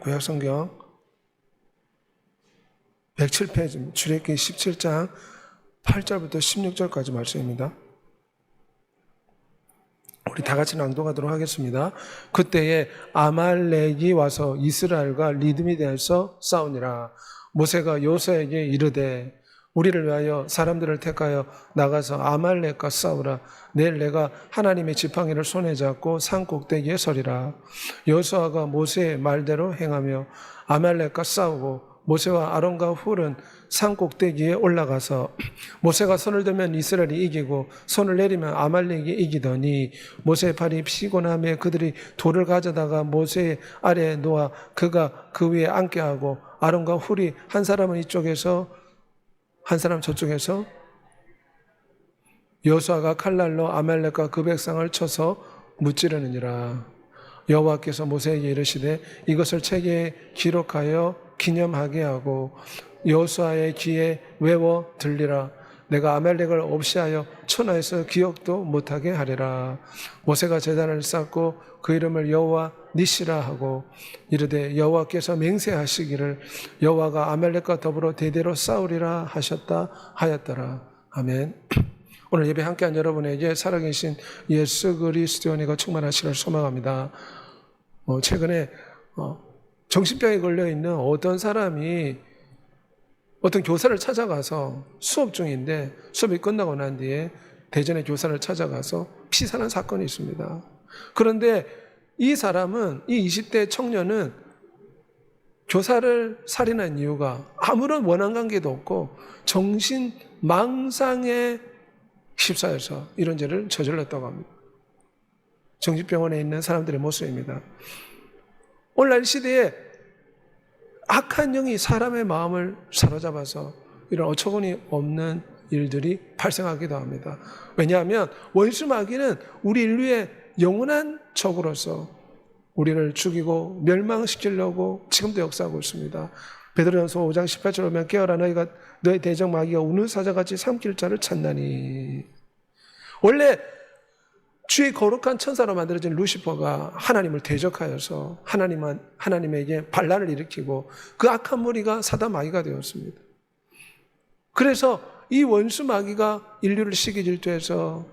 구약성경 107페이지 출애굽기 17장 8절부터 16절까지 말씀입니다. 우리 다 같이 낭독하도록 하겠습니다. 그때에 아말렉이 와서 이스라엘과 리드미대에서 싸우니라. 모세가 여호수아에게 이르되 우리를 위하여 사람들을 택하여 나가서 아말렉과 싸우라. 내일 내가 하나님의 지팡이를 손에 잡고 산 꼭대기에 서리라. 여호수아가 모세의 말대로 행하며 아말렉과 싸우고 모세와 아론과 훌은 산 꼭대기에 올라가서 모세가 손을 들면 이스라엘이 이기고 손을 내리면 아말렉이 이기더니 모세의 팔이 피곤하며 그들이 돌을 가져다가 모세의 아래에 놓아 그가 그 위에 앉게 하고 아론과 훌이 한 사람은 이쪽에서 한 사람 저쪽에서 여호수아가 칼날로 아말렉과 그 백성을 쳐서 무찌르느니라. 여호와께서 모세에게 이르시되 이것을 책에 기록하여 기념하게 하고 여호수아의 귀에 외워 들리라. 내가 아말렉을 없이 하여 천하에서 기억도 못하게 하리라. 모세가 제단을 쌓고 그 이름을 여호와 니시라 하고 이르되 여호와께서 맹세하시기를 여호와가 아말렉과 더불어 대대로 싸우리라 하였더라. 아멘. 오늘 예배 함께한 여러분에게 살아계신 예수 그리스도의 은혜가 충만하시기를 소망합니다. 최근에 정신병에 걸려있는 어떤 사람이 어떤 교사를 찾아가서 수업 중인데 수업이 끝나고 난 뒤에 대전의 교사를 찾아가서 피살한 사건이 있습니다. 그런데 이 사람은, 이 20대 청년은 교사를 살인한 이유가 아무런 원한 관계도 없고 정신망상에 휩싸여서 이런 죄를 저질렀다고 합니다. 정신병원에 있는 사람들의 모습입니다. 오늘날 시대에 악한 영이 사람의 마음을 사로잡아서 이런 어처구니 없는 일들이 발생하기도 합니다. 왜냐하면 원수 마귀는 우리 인류의 영원한 적으로서 우리를 죽이고 멸망시키려고 지금도 역사하고 있습니다. 베드로전서 5장 18절에 보면 깨어라 너희가 너희 대적 마귀가 우는 사자같이 삼킬 자를 찾나니. 원래 주의 거룩한 천사로 만들어진 루시퍼가 하나님을 대적하여서 하나님에게 반란을 일으키고 그 악한 무리가 사단 마귀가 되었습니다. 그래서 이 원수 마귀가 인류를 시기 질투해서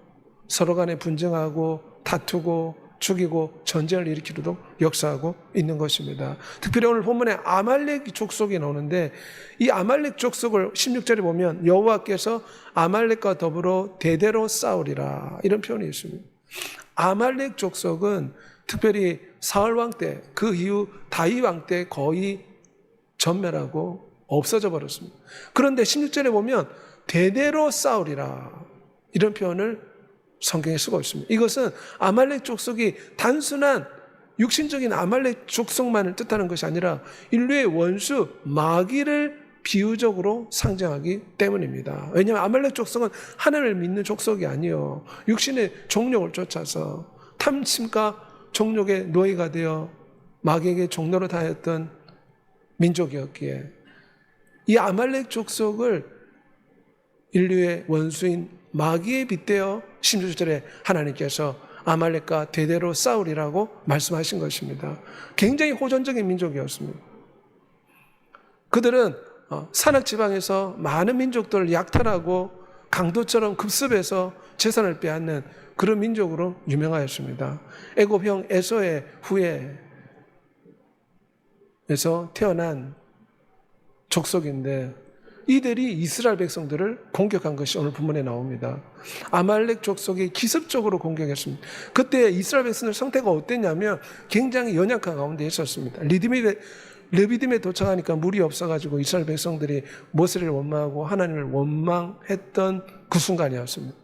서로 간에 분쟁하고 다투고 죽이고 전쟁을 일으키도록 역사하고 있는 것입니다. 특별히 오늘 본문에 아말렉 족속이 나오는데 이 아말렉 족속을 16절에 보면 여호와께서 아말렉과 더불어 대대로 싸우리라 이런 표현이 있습니다. 아말렉 족속은 특별히 사울 왕 때, 그 이후 다윗 왕 때 거의 전멸하고 없어져 버렸습니다. 그런데 16절에 보면 대대로 싸우리라 이런 표현을 성경에 쓰고 있습니다. 이것은 아말렉 족속이 단순한 육신적인 아말렉 족속만을 뜻하는 것이 아니라 인류의 원수 마귀를 비유적으로 상징하기 때문입니다. 왜냐하면 아말렉 족속은 하나님을 믿는 족속이 아니요 육신의 종욕을 쫓아서 탐심과 종욕의 노예가 되어 마귀에게 종노릇 하였던 민족이었기에 이 아말렉 족속을 인류의 원수인 마귀에 빗대어 16절에 하나님께서 아말렉과 대대로 싸우리라고 말씀하신 것입니다. 굉장히 호전적인 민족이었습니다. 그들은 산악지방에서 많은 민족들을 약탈하고 강도처럼 급습해서 재산을 빼앗는 그런 민족으로 유명하였습니다. 애굽형 에서의 후예에서 태어난 족속인데 이들이 이스라엘 백성들을 공격한 것이 오늘 본문에 나옵니다. 아말렉 족속이 기습적으로 공격했습니다. 그때 이스라엘 백성들 상태가 어땠냐면 굉장히 연약한 가운데 있었습니다. 르비딤에 도착하니까 물이 없어가지고 이스라엘 백성들이 모세를 원망하고 하나님을 원망했던 그 순간이었습니다.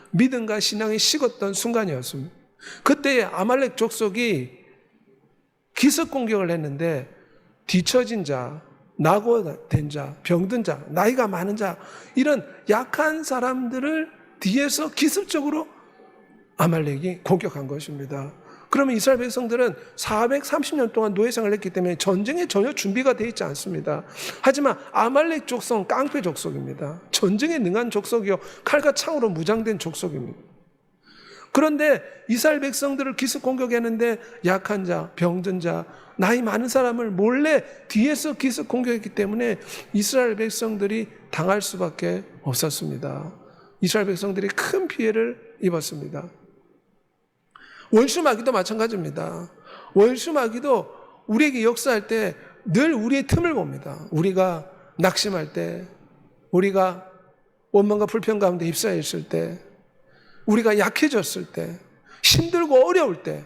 믿음과 신앙이 식었던 순간이었습니다. 그때 아말렉 족속이 기습 공격을 했는데 뒤처진 자, 낙오된 자, 병든 자, 나이가 많은 자 이런 약한 사람들을 뒤에서 기습적으로 아말렉이 공격한 것입니다. 그러면 이스라엘 백성들은 430년 동안 노예생활을 했기 때문에 전쟁에 전혀 준비가 되어 있지 않습니다. 하지만 아말렉 족속은 깡패 족속입니다. 전쟁에 능한 족속이요 칼과 창으로 무장된 족속입니다. 그런데 이스라엘 백성들을 기습 공격했는데 약한 자, 병든 자, 나이 많은 사람을 몰래 뒤에서 기습 공격했기 때문에 이스라엘 백성들이 당할 수밖에 없었습니다. 이스라엘 백성들이 큰 피해를 입었습니다. 원수 마귀도 마찬가지입니다. 원수 마귀도 우리에게 역사할 때 늘 우리의 틈을 봅니다. 우리가 낙심할 때, 우리가 원망과 불평 가운데 휩싸여 있을 때, 우리가 약해졌을 때, 힘들고 어려울 때,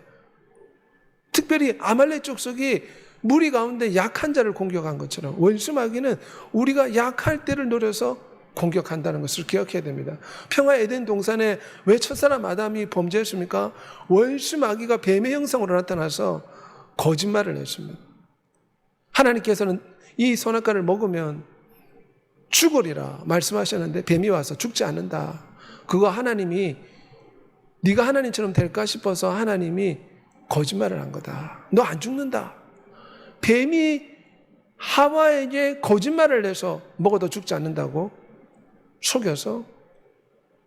특별히 아말렉 족속이 무리 가운데 약한 자를 공격한 것처럼 원수 마귀는 우리가 약할 때를 노려서 공격한다는 것을 기억해야 됩니다. 평화 에덴 동산에 왜 첫사람 아담이 범죄했습니까? 원수 마귀가 뱀의 형상으로 나타나서 거짓말을 했습니다. 하나님께서는 이 선악과를 먹으면 죽으리라 말씀하셨는데 뱀이 와서 죽지 않는다. 그거 하나님이 네가 하나님처럼 될까 싶어서 하나님이 거짓말을 한 거다. 너 안 죽는다. 뱀이 하와에게 거짓말을 해서 먹어도 죽지 않는다고 속여서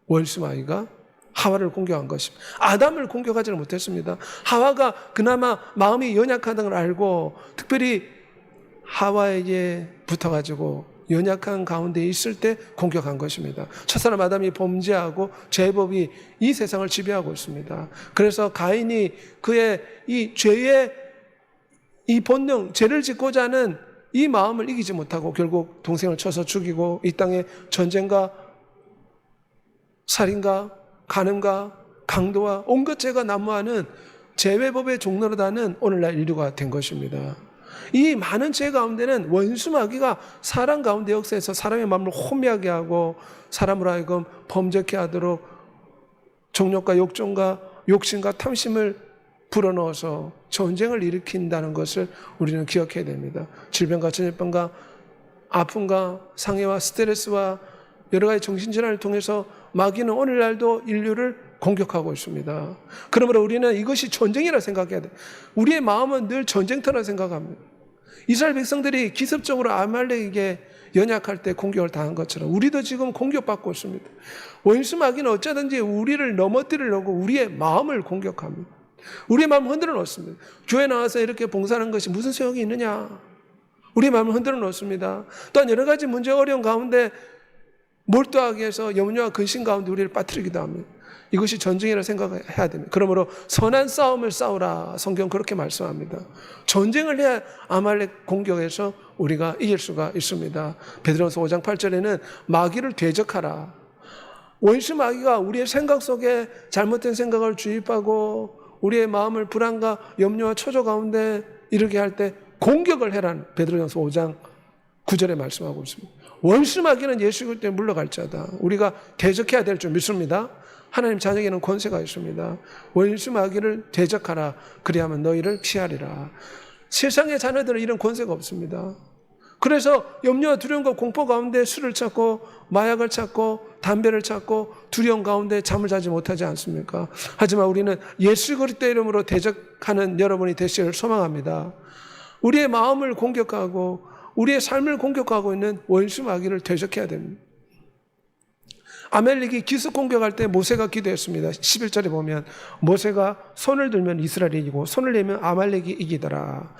원수 마귀가 하와를 공격한 것입니다. 아담을 공격하지는 못했습니다. 하와가 그나마 마음이 연약하다는 걸 알고 특별히 하와에게 붙어가지고 연약한 가운데 있을 때 공격한 것입니다. 첫사람 아담이 범죄하고 죄법이 이 세상을 지배하고 있습니다. 그래서 가인이 그의 이 죄의 이 본능, 죄를 짓고자 하는 이 마음을 이기지 못하고 결국 동생을 쳐서 죽이고 이 땅에 전쟁과 살인과 간음과 강도와 온갖 죄가 난무하는 죄회법의 종로로 다는 오늘날 인류가 된 것입니다. 이 많은 죄 가운데는 원수 마귀가 사람 가운데 역사해서 사람의 마음을 혼미하게 하고 사람으로 하여금 범죄케 하도록 정욕과 욕정과 욕심과 탐심을 불어넣어서 전쟁을 일으킨다는 것을 우리는 기억해야 됩니다. 질병과 전염병과 아픔과 상해와 스트레스와 여러 가지 정신질환을 통해서 마귀는 오늘날도 인류를 공격하고 있습니다. 그러므로 우리는 이것이 전쟁이라 생각해야 돼. 우리의 마음은 늘 전쟁터라 생각합니다. 이스라엘 백성들이 기습적으로 아말렉에게 연약할 때 공격을 당한 것처럼 우리도 지금 공격받고 있습니다. 원수 마귀는 어쩌든지 우리를 넘어뜨리려고 우리의 마음을 공격합니다. 우리의 마음을 흔들어 놓습니다. 교회 나와서 이렇게 봉사하는 것이 무슨 소용이 있느냐. 우리의 마음을 흔들어 놓습니다. 또한 여러 가지 문제 어려운 가운데 몰두하게 해서 염려와 근심 가운데 우리를 빠뜨리기도 합니다. 이것이 전쟁이라 생각해야 됩니다. 그러므로 선한 싸움을 싸우라. 성경 그렇게 말씀합니다. 전쟁을 해야 아말렉 공격에서 우리가 이길 수가 있습니다. 베드로전서 5장 8절에는 마귀를 대적하라. 원수 마귀가 우리의 생각 속에 잘못된 생각을 주입하고 우리의 마음을 불안과 염려와 초조 가운데 이르게 할 때 공격을 해라는 베드로전서 5장 9절에 말씀하고 있습니다. 원수 마귀는 예수 그리스도 때문에 물러갈 자다. 우리가 대적해야 될 줄 믿습니다. 하나님 자녀에게는 권세가 있습니다. 원수 마귀를 대적하라. 그리하면 너희를 피하리라. 세상의 자녀들은 이런 권세가 없습니다. 그래서 염려와 두려움과 공포 가운데 술을 찾고 마약을 찾고 담배를 찾고 두려움 가운데 잠을 자지 못하지 않습니까? 하지만 우리는 예수 그리스도 이름으로 대적하는 여러분이 되시기를 소망합니다. 우리의 마음을 공격하고 우리의 삶을 공격하고 있는 원수 마귀를 대적해야 됩니다. 아말렉이 기습 공격할 때 모세가 기도했습니다. 11절에 보면 모세가 손을 들면 이스라엘이 이기고 손을 내면 아말렉이 이기더라.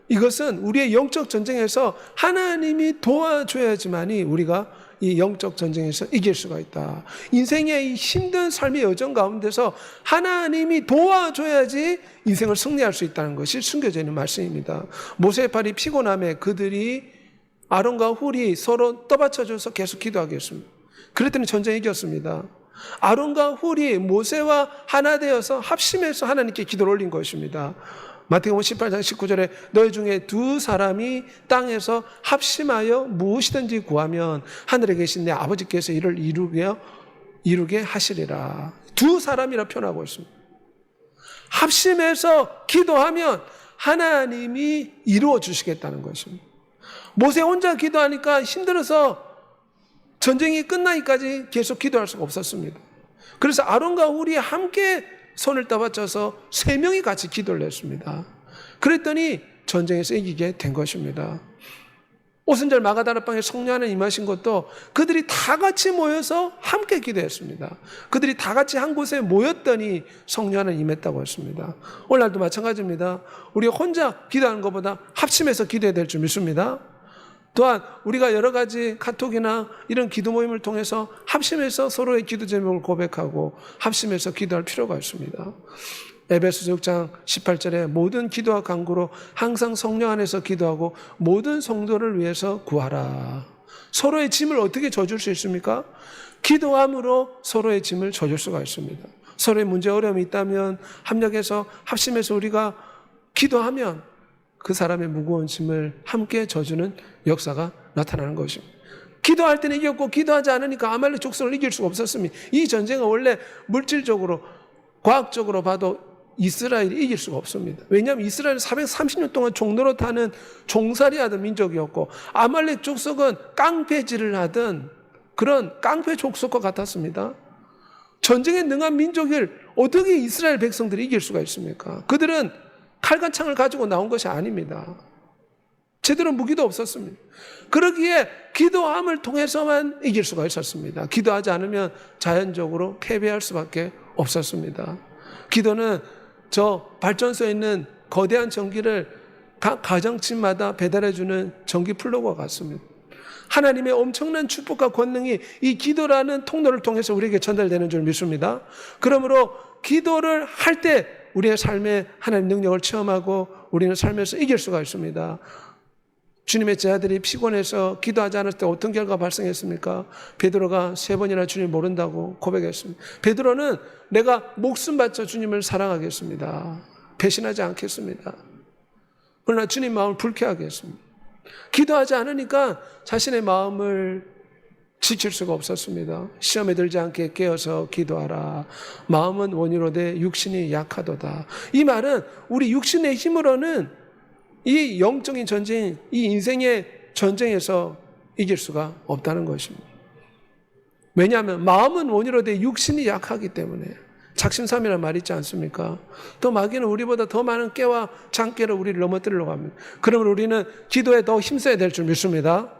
이것은 우리의 영적 전쟁에서 하나님이 도와줘야지만이 우리가 이 영적 전쟁에서 이길 수가 있다. 인생의 이 힘든 삶의 여정 가운데서 하나님이 도와줘야지 인생을 승리할 수 있다는 것이 숨겨져 있는 말씀입니다. 모세의 팔이 피곤함에 그들이 아론과 훌이 서로 떠받쳐줘서 계속 기도하겠습니다. 그랬더니 전쟁이 이겼습니다. 아론과 훌이 모세와 하나 되어서 합심해서 하나님께 기도를 올린 것입니다. 마태복음 18장 19절에 너희 중에 두 사람이 땅에서 합심하여 무엇이든지 구하면 하늘에 계신 내 아버지께서 이를 이루게 하시리라. 두 사람이라 표현하고 있습니다. 합심해서 기도하면 하나님이 이루어 주시겠다는 것입니다. 모세 혼자 기도하니까 힘들어서 전쟁이 끝나기까지 계속 기도할 수가 없었습니다. 그래서 아론과 훌이 함께 손을 떠받쳐서 세 명이 같이 기도를 했습니다. 그랬더니 전쟁에서 이기게 된 것입니다. 오순절 마가다락방에 성령 하나님 임하신 것도 그들이 다 같이 모여서 함께 기도했습니다. 그들이 다 같이 한 곳에 모였더니 성령 하나님 임했다고 했습니다. 오늘날도 마찬가지입니다. 우리가 혼자 기도하는 것보다 합심해서 기도해야 될 줄 믿습니다. 또한 우리가 여러 가지 카톡이나 이런 기도 모임을 통해서 합심해서 서로의 기도 제목을 고백하고 합심해서 기도할 필요가 있습니다. 에베소서 6장 18절에 모든 기도와 간구로 항상 성령 안에서 기도하고 모든 성도를 위해서 구하라. 서로의 짐을 어떻게 져줄 수 있습니까? 기도함으로 서로의 짐을 져줄 수가 있습니다. 서로의 문제 어려움이 있다면 합력해서 합심해서 우리가 기도하면 그 사람의 무거운 짐을 함께 져주는 역사가 나타나는 것입니다. 기도할 때는 이겼고 기도하지 않으니까 아말렉 족속을 이길 수가 없었습니다. 이 전쟁은 원래 물질적으로 과학적으로 봐도 이스라엘이 이길 수가 없습니다. 왜냐하면 이스라엘은 430년 동안 종노릇하는 종살이 하던 민족이었고 아말렉 족속은 깡패질을 하던 그런 깡패 족속과 같았습니다. 전쟁에 능한 민족을 어떻게 이스라엘 백성들이 이길 수가 있습니까? 그들은 칼과 창을 가지고 나온 것이 아닙니다. 제대로 무기도 없었습니다. 그러기에 기도함을 통해서만 이길 수가 있었습니다. 기도하지 않으면 자연적으로 패배할 수밖에 없었습니다. 기도는 저 발전소에 있는 거대한 전기를 각 가정집마다 배달해주는 전기 플러그와 같습니다. 하나님의 엄청난 축복과 권능이 이 기도라는 통로를 통해서 우리에게 전달되는 줄 믿습니다. 그러므로 기도를 할 때 우리의 삶에 하나님 능력을 체험하고 우리는 삶에서 이길 수가 있습니다. 주님의 제자들이 피곤해서 기도하지 않을 때 어떤 결과가 발생했습니까? 베드로가 3번이나 주님 모른다고 고백했습니다. 베드로는 내가 목숨 바쳐 주님을 사랑하겠습니다. 배신하지 않겠습니다. 그러나 주님 마음을 불쾌하게 했습니다. 기도하지 않으니까 자신의 마음을 지킬 수가 없었습니다. 시험에 들지 않게 깨어서 기도하라. 마음은 원이로되 육신이 약하도다. 이 말은 우리 육신의 힘으로는 이 영적인 전쟁, 이 인생의 전쟁에서 이길 수가 없다는 것입니다. 왜냐하면 마음은 원이로되 육신이 약하기 때문에 작심삼일이라는 말이 있지 않습니까? 또 마귀는 우리보다 더 많은 깨와 장깨로 우리를 넘어뜨리려고 합니다. 그러면 우리는 기도에 더 힘써야 될 줄 믿습니다.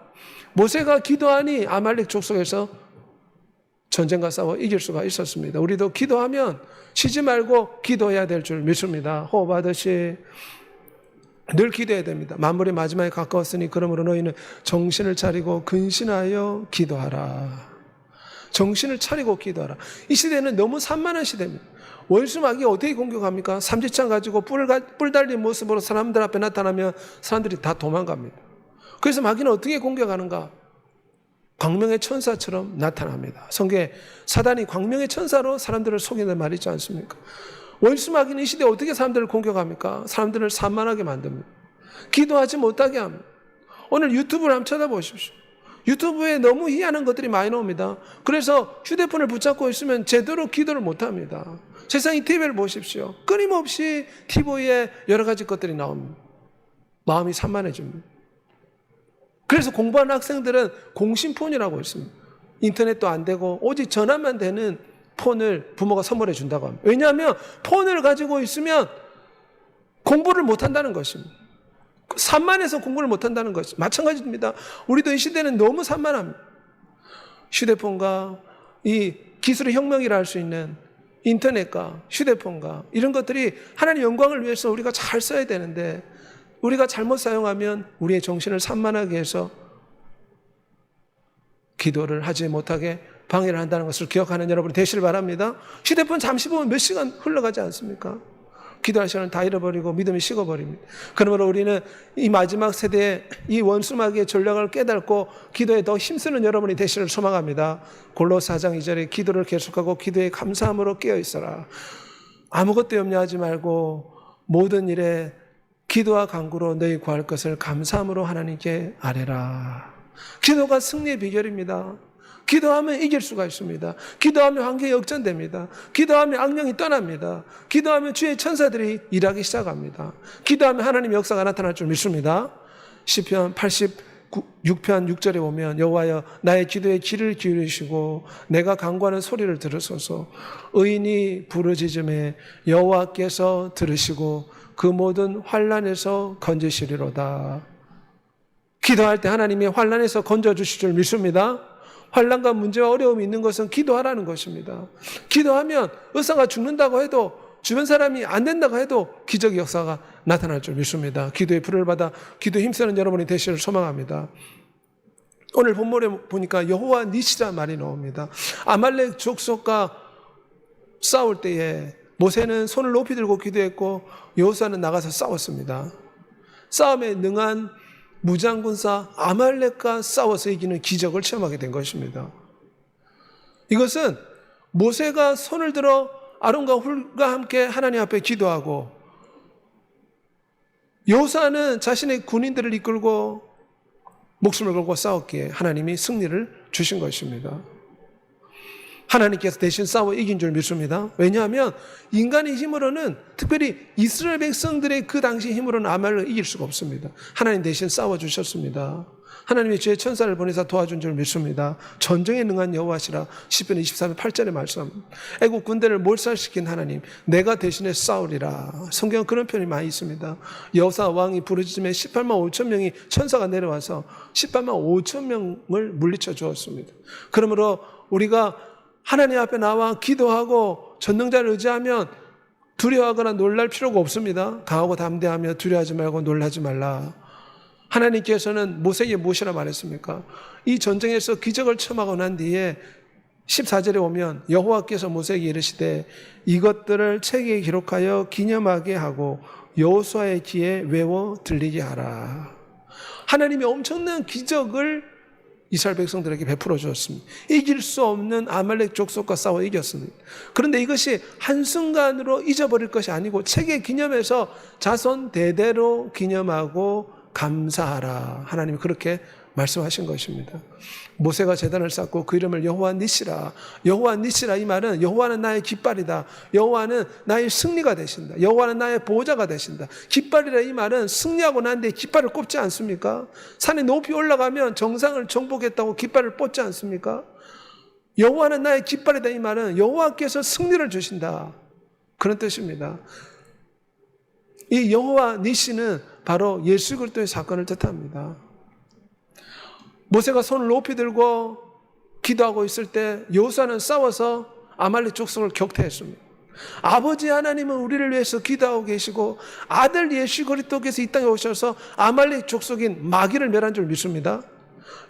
모세가 기도하니 아말렉 족속에서 전쟁과 싸워 이길 수가 있었습니다. 우리도 기도하면 쉬지 말고 기도해야 될 줄 믿습니다. 호흡하듯이 늘 기도해야 됩니다. 만물의 마지막에 가까웠으니 그러므로 너희는 정신을 차리고 근신하여 기도하라. 정신을 차리고 기도하라. 이 시대는 너무 산만한 시대입니다. 원수 마귀가 어떻게 공격합니까? 삼지창 가지고 뿔 달린 모습으로 사람들 앞에 나타나면 사람들이 다 도망갑니다. 그래서 마귀는 어떻게 공격하는가? 광명의 천사처럼 나타납니다. 성경에 사단이 광명의 천사로 사람들을 속이는 말이 있지 않습니까? 원수 마귀는 이 시대에 어떻게 사람들을 공격합니까? 사람들을 산만하게 만듭니다. 기도하지 못하게 합니다. 오늘 유튜브를 한번 쳐다보십시오. 유튜브에 너무 희한한 것들이 많이 나옵니다. 그래서 휴대폰을 붙잡고 있으면 제대로 기도를 못합니다. 세상의 TV를 보십시오. 끊임없이 TV에 여러 가지 것들이 나옵니다. 마음이 산만해집니다. 그래서 공부하는 학생들은 공신폰이라고 있습니다. 인터넷도 안 되고 오직 전화만 되는 폰을 부모가 선물해 준다고 합니다. 왜냐하면 폰을 가지고 있으면 공부를 못한다는 것입니다. 산만해서 공부를 못한다는 것이 마찬가지입니다. 우리도 이 시대는 너무 산만합니다. 휴대폰과 이 기술의 혁명이라 할 수 있는 인터넷과 휴대폰과 이런 것들이 하나님 영광을 위해서 우리가 잘 써야 되는데 우리가 잘못 사용하면 우리의 정신을 산만하게 해서 기도를 하지 못하게 방해를 한다는 것을 기억하는 여러분이 되시길 바랍니다. 휴대폰 잠시 보면 몇 시간 흘러가지 않습니까? 기도할 시간을 다 잃어버리고 믿음이 식어버립니다. 그러므로 우리는 이 마지막 세대의 이 원수마귀의 전략을 깨닫고 기도에 더 힘쓰는 여러분이 되시기를 소망합니다. 골로새 4장 2절에 기도를 계속하고 기도에 감사함으로 깨어있어라. 아무것도 염려하지 말고 모든 일에 기도와 간구로 너희 구할 것을 감사함으로 하나님께 아뢰라. 기도가 승리의 비결입니다. 기도하면 이길 수가 있습니다. 기도하면 환경이 역전됩니다. 기도하면 악령이 떠납니다. 기도하면 주의 천사들이 일하기 시작합니다. 기도하면 하나님의 역사가 나타날 줄 믿습니다. 시편 86편 6절에 보면 여호와여 나의 기도에 귀를 기울이시고 내가 간구하는 소리를 들으소서. 의인이 부르짖음에 여호와께서 들으시고 그 모든 환난에서 건지시리로다. 기도할 때 하나님이 환난에서 건져주실 줄 믿습니다. 환난과 문제와 어려움이 있는 것은 기도하라는 것입니다. 기도하면 의사가 죽는다고 해도, 주변 사람이 안 된다고 해도 기적의 역사가 나타날 줄 믿습니다. 기도의 불을 받아 기도에 힘쓰는 여러분이 되시기를 소망합니다. 오늘 본문에 보니까 여호와 니시라는 말이 나옵니다. 아말렉 족속과 싸울 때에 모세는 손을 높이 들고 기도했고 여호수아는 나가서 싸웠습니다. 싸움에 능한 무장군사 아말렉과 싸워서 이기는 기적을 체험하게 된 것입니다. 이것은 모세가 손을 들어 아론과 훌과 함께 하나님 앞에 기도하고, 여호수아는 자신의 군인들을 이끌고 목숨을 걸고 싸웠기에 하나님이 승리를 주신 것입니다. 하나님께서 대신 싸워 이긴 줄 믿습니다. 왜냐하면 인간의 힘으로는, 특별히 이스라엘 백성들의 그 당시 힘으로는 아말렉을 이길 수가 없습니다. 하나님 대신 싸워주셨습니다. 하나님이 주의 천사를 보내서 도와준 줄 믿습니다. 전쟁에 능한 여호와시라 시편 23편 8절에 말씀합니다. 애국 군대를 몰살시킨 하나님, 내가 대신에 싸우리라. 성경은 그런 표현이 많이 있습니다. 여호사 왕이 부르짖음에 18만 5천 명이 천사가 내려와서 18만 5천 명을 물리쳐 주었습니다. 그러므로 우리가 하나님 앞에 나와 기도하고 전능자를 의지하면 두려워하거나 놀랄 필요가 없습니다. 강하고 담대하며 두려워하지 말고 놀라지 말라. 하나님께서는 모세에게 무엇이라 말했습니까? 이 전쟁에서 기적을 체험하고 난 뒤에 14절에 오면 여호와께서 모세에게 이르시되 이것들을 책에 기록하여 기념하게 하고 여호수아의 귀에 외워 들리게 하라. 하나님이 엄청난 기적을 이스라엘 백성들에게 베풀어 주었습니다. 이길 수 없는 아말렉 족속과 싸워 이겼습니다. 그런데 이것이 한순간으로 잊어버릴 것이 아니고 책에 기념해서 자손 대대로 기념하고 감사하라. 하나님이 그렇게 말씀하신 것입니다. 모세가 제단을 쌓고 그 이름을 여호와 니시라. 여호와 니시라, 이 말은 여호와는 나의 깃발이다. 여호와는 나의 승리가 되신다. 여호와는 나의 보호자가 되신다. 깃발이라, 이 말은 승리하고 난 뒤에 깃발을 꼽지 않습니까? 산에 높이 올라가면 정상을 정복했다고 깃발을 뽑지 않습니까? 여호와는 나의 깃발이다, 이 말은 여호와께서 승리를 주신다, 그런 뜻입니다. 이 여호와 니시는 바로 예수 그리스도의 사건을 뜻합니다. 모세가 손을 높이 들고 기도하고 있을 때 여호수아는 싸워서 아말렉 족속을 격퇴했습니다. 아버지 하나님은 우리를 위해서 기도하고 계시고 아들 예수 그리스도께서 이 땅에 오셔서 아말렉 족속인 마귀를 멸한 줄 믿습니다.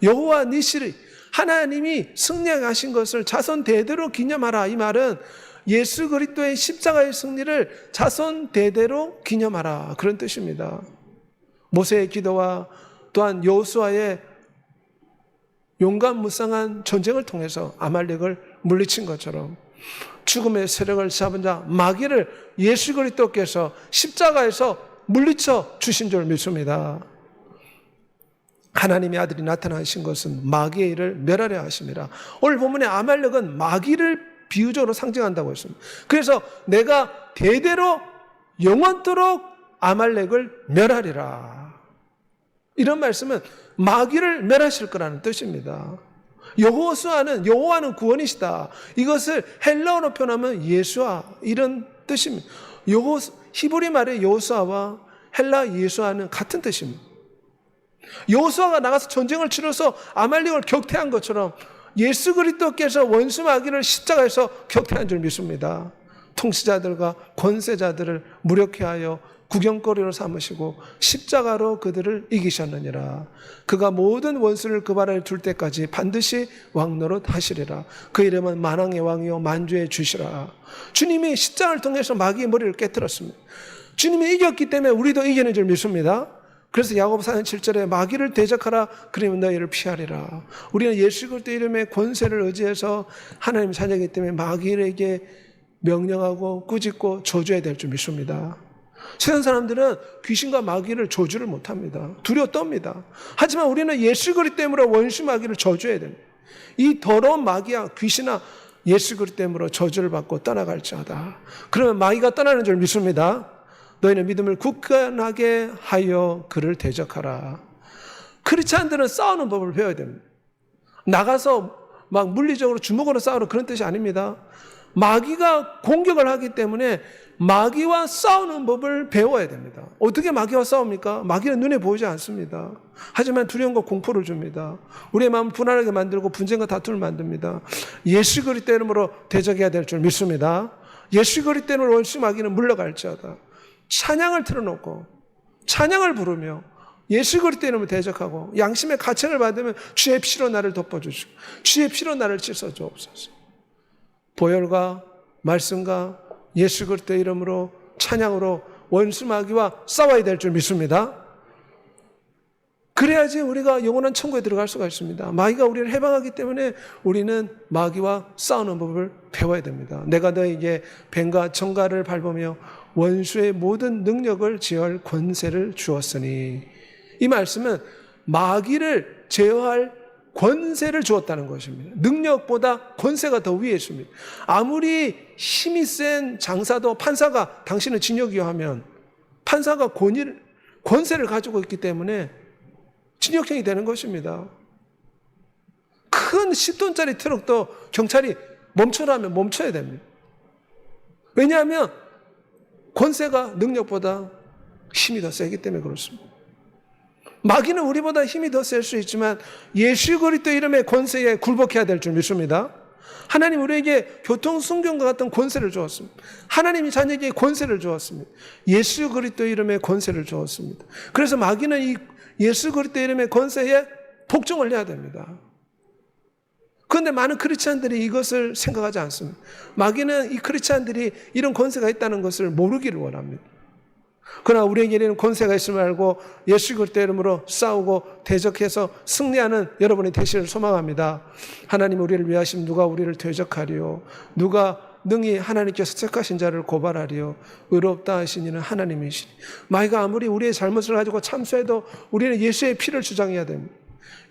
여호와 니시를, 하나님이 승리하신 것을 자손 대대로 기념하라, 이 말은 예수 그리스도의 십자가의 승리를 자손 대대로 기념하라, 그런 뜻입니다. 모세의 기도와 또한 여호수아의 용감무쌍한 전쟁을 통해서 아말렉을 물리친 것처럼 죽음의 세력을 잡은 자 마귀를 예수 그리스도께서 십자가에서 물리쳐 주신 줄 믿습니다. 하나님의 아들이 나타나신 것은 마귀의 일을 멸하려 하심이라. 오늘 본문의 아말렉은 마귀를 비유적으로 상징한다고 했습니다. 그래서 내가 대대로 영원토록 아말렉을 멸하리라. 이런 말씀은 마귀를 멸하실 거라는 뜻입니다. 여호와는 구원이시다. 이것을 헬라어로 표현하면 예수아, 이런 뜻입니다. 히브리 말의 여호수아와 헬라 예수아는 같은 뜻입니다. 여호수아가 나가서 전쟁을 치러서 아말렉을 격퇴한 것처럼 예수 그리스도께서 원수 마귀를 십자가에서 격퇴한 줄 믿습니다. 통치자들과 권세자들을 무력케 하여 구경거리로 삼으시고 십자가로 그들을 이기셨느니라. 그가 모든 원수를 그 발 아래 둘 때까지 반드시 왕노릇 하시리라. 그 이름은 만왕의 왕이요 만주의 주시라. 주님이 십자가를 통해서 마귀의 머리를 깨뜨렸습니다. 주님이 이겼기 때문에 우리도 이기는 줄 믿습니다. 그래서 야고보서 4장 7절에 마귀를 대적하라, 그러면 너희를 피하리라. 우리는 예수 그리스도 이름의 권세를 의지해서 하나님 자녀이기 때문에 마귀에게 명령하고 꾸짖고 저주해야 될 줄 믿습니다. 세상 사람들은 귀신과 마귀를 저주를 못합니다. 두려워 떱니다. 하지만 우리는 예수 그리스도 때문에 원수 마귀를 저주해야 됩니다. 이 더러운 마귀야 귀신아 예수 그리스도 때문에 저주를 받고 떠나갈지어다. 그러면 마귀가 떠나는 줄 믿습니다. 너희는 믿음을 굳건하게 하여 그를 대적하라. 크리스찬들은 싸우는 법을 배워야 됩니다. 나가서 막 물리적으로 주먹으로 싸우는 그런 뜻이 아닙니다. 마귀가 공격을 하기 때문에 마귀와 싸우는 법을 배워야 됩니다. 어떻게 마귀와 싸웁니까? 마귀는 눈에 보이지 않습니다. 하지만 두려움과 공포를 줍니다. 우리의 마음을 불안하게 만들고 분쟁과 다툼을 만듭니다. 예수 그리스도 이름으로 대적해야 될 줄 믿습니다. 예수 그리스도 이름으로 원수 마귀는 물러갈지어다. 찬양을 틀어놓고 찬양을 부르며 예수 그리스도 이름으로 대적하고 양심의 가책을 받으면 주의 피로 나를 덮어주시고 주의 피로 나를 씻어주옵소서. 보혈과 말씀과 예수 그리스도 이름으로 찬양으로 원수 마귀와 싸워야 될 줄 믿습니다. 그래야지 우리가 영원한 천국에 들어갈 수가 있습니다. 마귀가 우리를 해방하기 때문에 우리는 마귀와 싸우는 법을 배워야 됩니다. 내가 너에게 뱀과 정갈을 밟으며 원수의 모든 능력을 제어할 권세를 주었으니, 이 말씀은 마귀를 제어할 권세를 주었다는 것입니다. 능력보다 권세가 더 위에 있습니다. 아무리 힘이 센 장사도 판사가 당신을 징역이요 하면 판사가 권세를 가지고 있기 때문에 징역형이 되는 것입니다. 큰 10톤짜리 트럭도 경찰이 멈춰라면 멈춰야 됩니다. 왜냐하면 권세가 능력보다 힘이 더 세기 때문에 그렇습니다. 마귀는 우리보다 힘이 더 셀 수 있지만 예수 그리스도 이름의 권세에 굴복해야 될 줄 믿습니다. 하나님 우리에게 교통순경과 같은 권세를 주었습니다. 하나님이 자녀에게 권세를 주었습니다. 예수 그리스도 이름의 권세를 주었습니다. 그래서 마귀는 이 예수 그리스도 이름의 권세에 복종을 해야 됩니다. 그런데 많은 크리스찬들이 이것을 생각하지 않습니다. 마귀는 이 크리스찬들이 이런 권세가 있다는 것을 모르기를 원합니다. 그러나 우리에게는 권세가 있음을 알고 예수 그리스도 이름으로 싸우고 대적해서 승리하는 여러분이 되시기를 소망합니다. 하나님 우리를 위하시면 누가 우리를 대적하리요? 누가 능히 하나님께서 택하신 자를 고발하리요? 의롭다 하신 이는 하나님이시니. 마귀가 아무리 우리의 잘못을 가지고 참수해도 우리는 예수의 피를 주장해야 됩니다.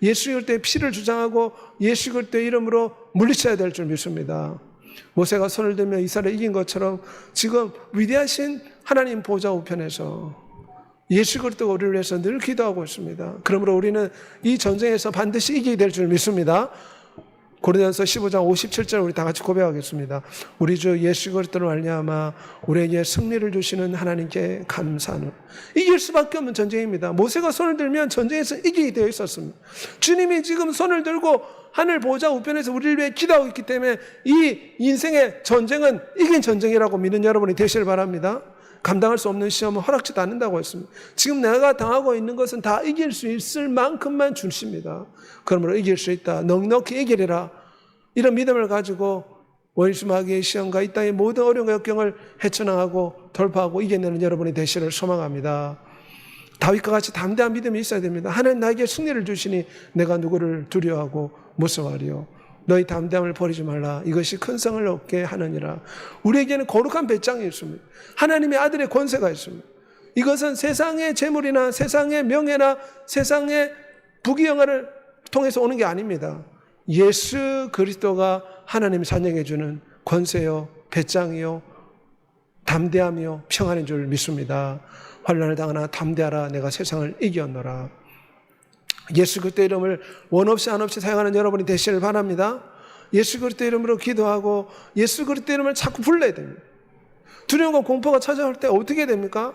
예수 그리스도의 피를 주장하고 예수 그리스도의 이름으로 물리쳐야 될 줄 믿습니다. 모세가 손을 들며 이스라엘을 이긴 것처럼 지금 위대하신 하나님 보좌 우편에서 예수 그리스도가 우리를 위해서 늘 기도하고 있습니다. 그러므로 우리는 이 전쟁에서 반드시 이기게 될 줄 믿습니다. 고린도전서 15장 57절 우리 다 같이 고백하겠습니다. 우리 주 예수 그리스도로 말미암아 우리에게 승리를 주시는 하나님께 감사하는. 이길 수밖에 없는 전쟁입니다. 모세가 손을 들면 전쟁에서 이기게 되어 있었습니다. 주님이 지금 손을 들고 하늘 보좌 우편에서 우리를 위해 기도하고 있기 때문에 이 인생의 전쟁은 이긴 전쟁이라고 믿는 여러분이 되시길 바랍니다. 감당할 수 없는 시험은 허락지도 않는다고 했습니다. 지금 내가 당하고 있는 것은 다 이길 수 있을 만큼만 주십니다. 그러므로 이길 수 있다. 넉넉히 이기리라. 이런 믿음을 가지고 원수 마귀의 시험과 이 땅의 모든 어려움과 역경을 헤쳐나가고 돌파하고 이겨내는 여러분이 되시기를 소망합니다. 다윗과 같이 담대한 믿음이 있어야 됩니다. 하나님 나에게 승리를 주시니 내가 누구를 두려워하고 무서워하리요? 너희 담대함을 버리지 말라. 이것이 큰 성을 얻게 하느니라. 우리에게는 거룩한 배짱이 있습니다. 하나님의 아들의 권세가 있습니다. 이것은 세상의 재물이나 세상의 명예나 세상의 부귀영화를 통해서 오는 게 아닙니다. 예수 그리스도가 하나님의 자녀에게 주는 권세요, 배짱이요, 담대함이요, 평안인 줄 믿습니다. 환난을 당하나 담대하라. 내가 세상을 이겼노라. 예수 그리스도 이름을 원 없이 안 없이 사용하는 여러분이 되시길 바랍니다. 예수 그리스도 이름으로 기도하고 예수 그리스도 이름을 자꾸 불러야 됩니다. 두려움과 공포가 찾아올 때 어떻게 됩니까?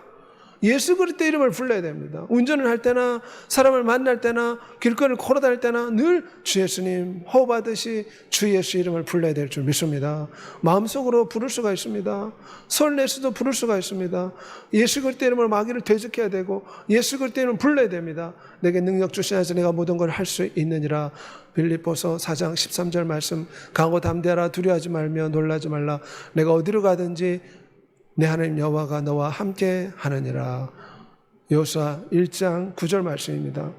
예수 그리스도 이름을 불러야 됩니다. 운전을 할 때나 사람을 만날 때나 길거리를 걸어다닐 때나 늘 주 예수님 호흡하듯이 주 예수 이름을 불러야 될 줄 믿습니다. 마음속으로 부를 수가 있습니다. 설레서도 부를 수가 있습니다. 예수 그리스도 이름으로 마귀를 대적해야 되고 예수 그리스도 이름을 불러야 됩니다. 내게 능력 주시나서 내가 모든 걸 할 수 있느니라. 빌립보서 4장 13절 말씀, 강하고 담대하라. 두려워하지 말며 놀라지 말라. 내가 어디로 가든지 내 하나님 여호와가 너와 함께 하느니라. 여호수아 1장 9절 말씀입니다.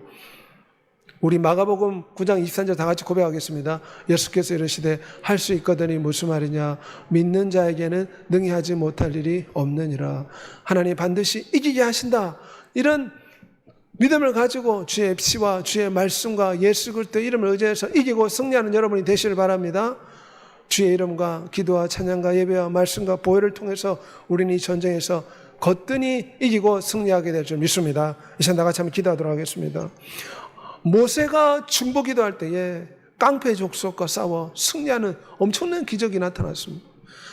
우리 마가복음 9장 23절 다 같이 고백하겠습니다. 예수께서 이르시되 할 수 있거든이 무슨 말이냐? 믿는 자에게는 능히 하지 못할 일이 없느니라. 하나님 반드시 이기게 하신다. 이런 믿음을 가지고 주의 피와 주의 말씀과 예수 그리스도 이름을 의지해서 이기고 승리하는 여러분이 되시길 바랍니다. 주의 이름과 기도와 찬양과 예배와 말씀과 보혈을 통해서 우리는 이 전쟁에서 거뜬히 이기고 승리하게 될 줄 믿습니다. 이 시간 다 같이 한번 기도하도록 하겠습니다. 모세가 중보 기도할 때에 깡패 족속과 싸워 승리하는 엄청난 기적이 나타났습니다.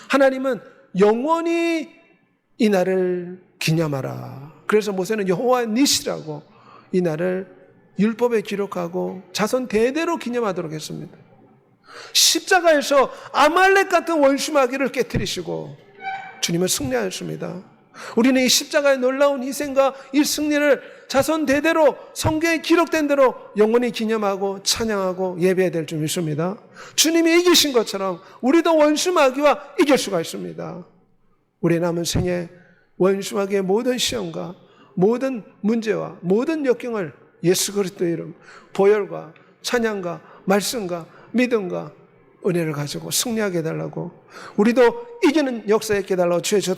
하나님은 영원히 이 날을 기념하라. 그래서 모세는 여호와 니시라고 이 날을 율법에 기록하고 자손 대대로 기념하도록 했습니다. 십자가에서 아말렉 같은 원수 마귀를 깨뜨리시고 주님은 승리하셨습니다. 우리는 이 십자가의 놀라운 희생과 이 승리를 자손 대대로 성경에 기록된 대로 영원히 기념하고 찬양하고 예배해야 될 줄 믿습니다. 주님이 이기신 것처럼 우리도 원수 마귀와 이길 수가 있습니다. 우리 남은 생에 원수 마귀의 모든 시험과 모든 문제와 모든 역경을 예수 그리스도의 이름 보혈과 찬양과 말씀과 믿음과 은혜를 가지고 승리하게 해달라고, 우리도 이기는 역사에 깨달라 주의 저